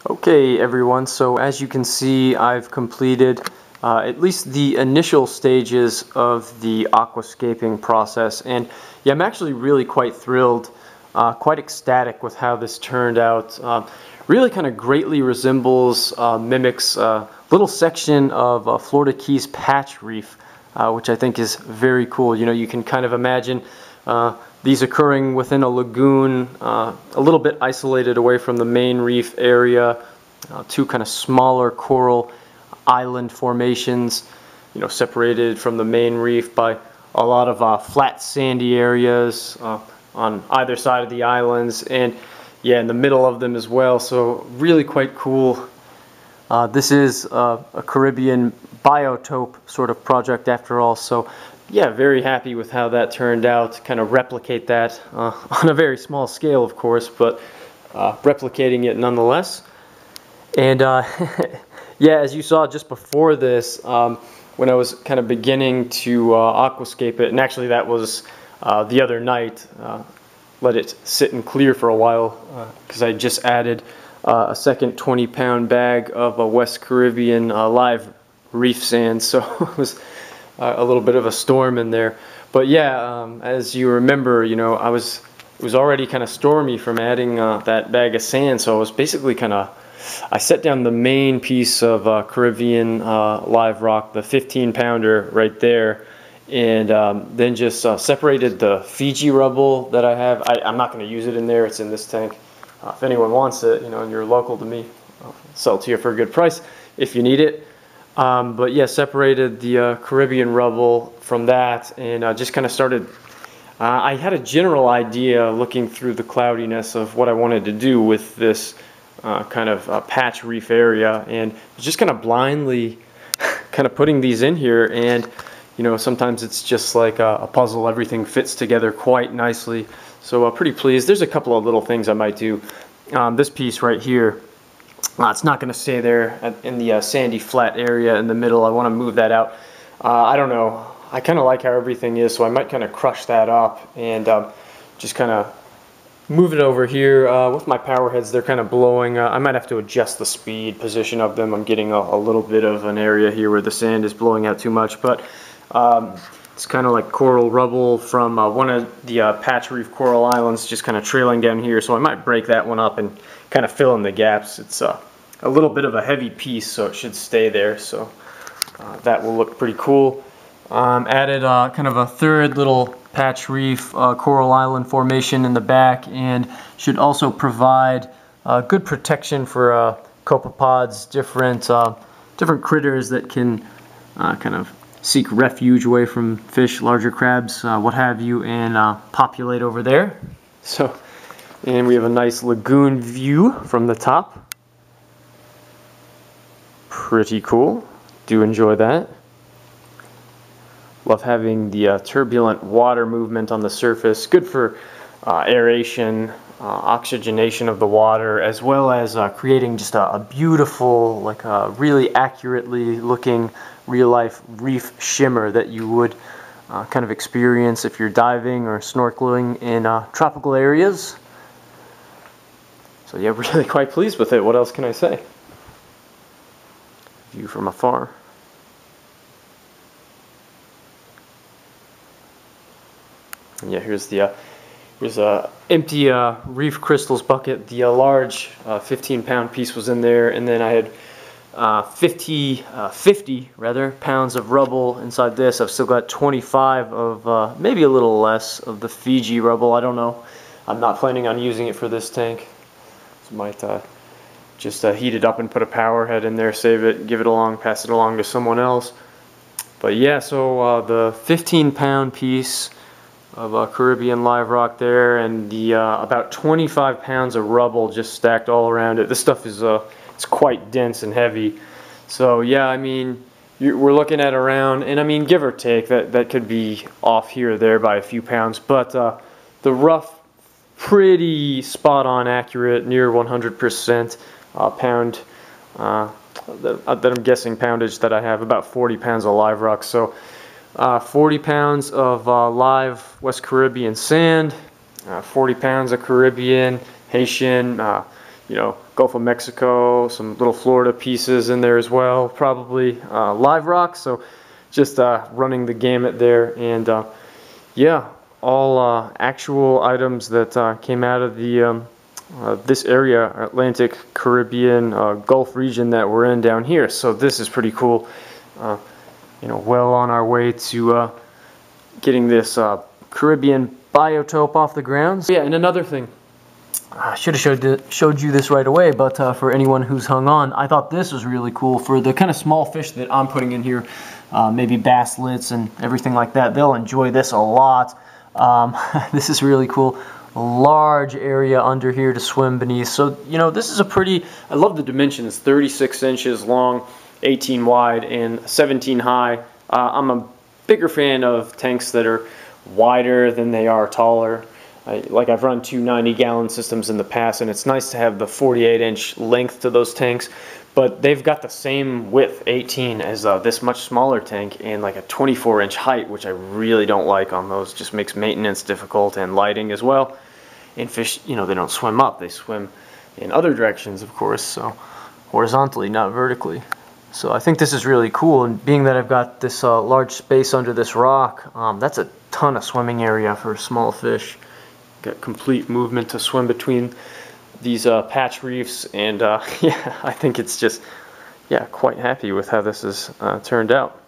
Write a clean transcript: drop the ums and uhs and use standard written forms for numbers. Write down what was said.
Okay everyone, so as you can see I've completed at least the initial stages of the aquascaping process, and yeah, I'm actually really quite thrilled, quite ecstatic with how this turned out. Really kind of greatly resembles, mimics a little section of Florida Keys patch reef, which I think is very cool. You know, you can kind of imagine these occurring within a lagoon, a little bit isolated away from the main reef area, two kind of smaller coral island formations, you know, separated from the main reef by a lot of flat sandy areas on either side of the islands, and yeah, in the middle of them as well. So really quite cool. This is a Caribbean biotope sort of project after all, so yeah, very happy with how that turned out. Kind of replicate that on a very small scale, of course, but replicating it nonetheless. And yeah, as you saw just before this, when I was kind of beginning to aquascape it, and actually that was the other night, let it sit and clear for a while because I just added a second 20-pound bag of West Caribbean live reef sand, so it was a little bit of a storm in there. But yeah, as you remember, you know, it was already kind of stormy from adding that bag of sand, so I was basically I set down the main piece of Caribbean live rock, the 15-pounder right there, and then just separated the Fiji rubble that I have. I'm not going to use it in there, it's in this tank. If anyone wants it, you know, and you're local to me, I'll sell it to you for a good price if you need it. But yeah, separated the Caribbean rubble from that, and just kind of started. I had a general idea looking through the cloudiness of what I wanted to do with this kind of patch reef area, and just kind of blindly kind of putting these in here. And you know, sometimes it's just like a puzzle. Everything fits together quite nicely, so pretty pleased. There's a couple of little things I might do. This piece right here, it's not going to stay there in the sandy flat area in the middle. I want to move that out. I don't know, I kind of like how everything is, so I might kind of crush that up and just kind of move it over here. With my power heads, they're kind of blowing. I might have to adjust the speed position of them. I'm getting a little bit of an area here where the sand is blowing out too much, but it's kind of like coral rubble from one of the patch reef coral islands just kind of trailing down here, so I might break that one up and kind of fill in the gaps. It's a little bit of a heavy piece, so it should stay there, so that will look pretty cool. Added kind of a third little patch reef coral island formation in the back, and should also provide good protection for copepods, different critters that can kind of seek refuge away from fish, larger crabs, what have you, and populate over there. So, and we have a nice lagoon view from the top. Pretty cool. Do enjoy that. Love having the turbulent water movement on the surface. Good for aeration, oxygenation of the water, as well as creating just a beautiful, like a really accurately looking real-life reef shimmer that you would kind of experience if you're diving or snorkeling in tropical areas. So yeah, really quite pleased with it. What else can I say? View from afar. And yeah, here's a empty reef crystals bucket. The large 15-pound piece was in there, and then I had 50 pounds of rubble inside this. I've still got 25 of maybe a little less of the Fiji rubble. I don't know. I'm not planning on using it for this tank. So might just heat it up and put a power head in there, save it, give it along, pass it along to someone else. But yeah, so the 15-pound piece of Caribbean live rock there, and the about 25 pounds of rubble just stacked all around it. This stuff is it's quite dense and heavy. So yeah, I mean, we're looking at around, and I mean, give or take, that could be off here or there by a few pounds, but the rough, pretty spot on accurate, near 100% pound that I'm guessing poundage that I have, about 40 pounds of live rock. So 40 pounds of live West Caribbean sand, 40 pounds of Caribbean, Haitian, you know, Gulf of Mexico, some little Florida pieces in there as well, probably live rock. So just running the gamut there, and yeah, all actual items that came out of the this area, Atlantic, Caribbean, Gulf region that we're in down here. So this is pretty cool. You know, well on our way to getting this Caribbean biotope off the ground. So, yeah, and another thing, I should have showed you this right away, but for anyone who's hung on, I thought this was really cool for the kind of small fish that I'm putting in here, maybe basslets and everything like that. They'll enjoy this a lot. This is really cool. A large area under here to swim beneath. So, you know, this is a pretty, I love the dimensions, 36 inches long, 18 wide, and 17 high. I'm a bigger fan of tanks that are wider than they are taller. Like I've run two 90-gallon systems in the past, and it's nice to have the 48-inch length to those tanks, but they've got the same width, 18, as this much smaller tank, and like a 24-inch height, which I really don't like on those. Just makes maintenance difficult and lighting as well. And fish, you know, they don't swim up, they swim in other directions, of course, so horizontally, not vertically. So I think this is really cool, and being that I've got this large space under this rock, that's a ton of swimming area for small fish. Got complete movement to swim between these patch reefs, and yeah, I think it's just, yeah, quite happy with how this has turned out.